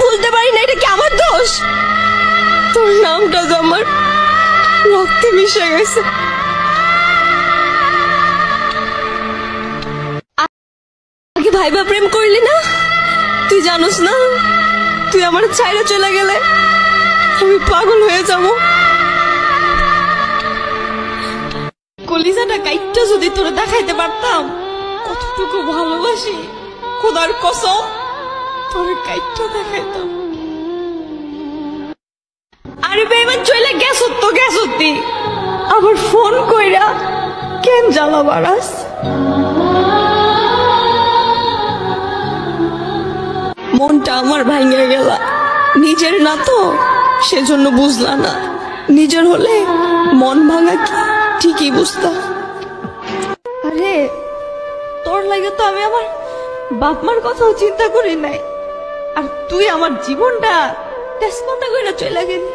ভুলতে পারি না, এটা কি আমার দোষ? তোর নামটা তো আমার রক্তে মিশে গেছে। আগে ভাইবা প্রেম করলি না? তুই জানোস না তুই আমার ছাইরা চলে গেলে আমি পাগল হয়ে যাব। কলিজাটা কাইটটা যদি তোরে দেখাইতে পারতাম কতটুকু ভালোবাসি, খোদার কসম তোরে কাইটটা দেখাইতাম। আরে বেমান চলে গেছ তো গেছতি, আবার ফোন কইরা কেন জ্বালা বাড়াস? মনটা আমার ভাঙে গেল, নিজের না তো সেজন্য বুঝলা না, নিজের হলে মন ভাঙা কি ঠিকই বুঝতাম। আরে তোর লাগে তো আমি আমার বাপ মার কথাও চিন্তা করি নাই, আর তুই আমার জীবনটা তেজপাতা কইরা চলে গেলি।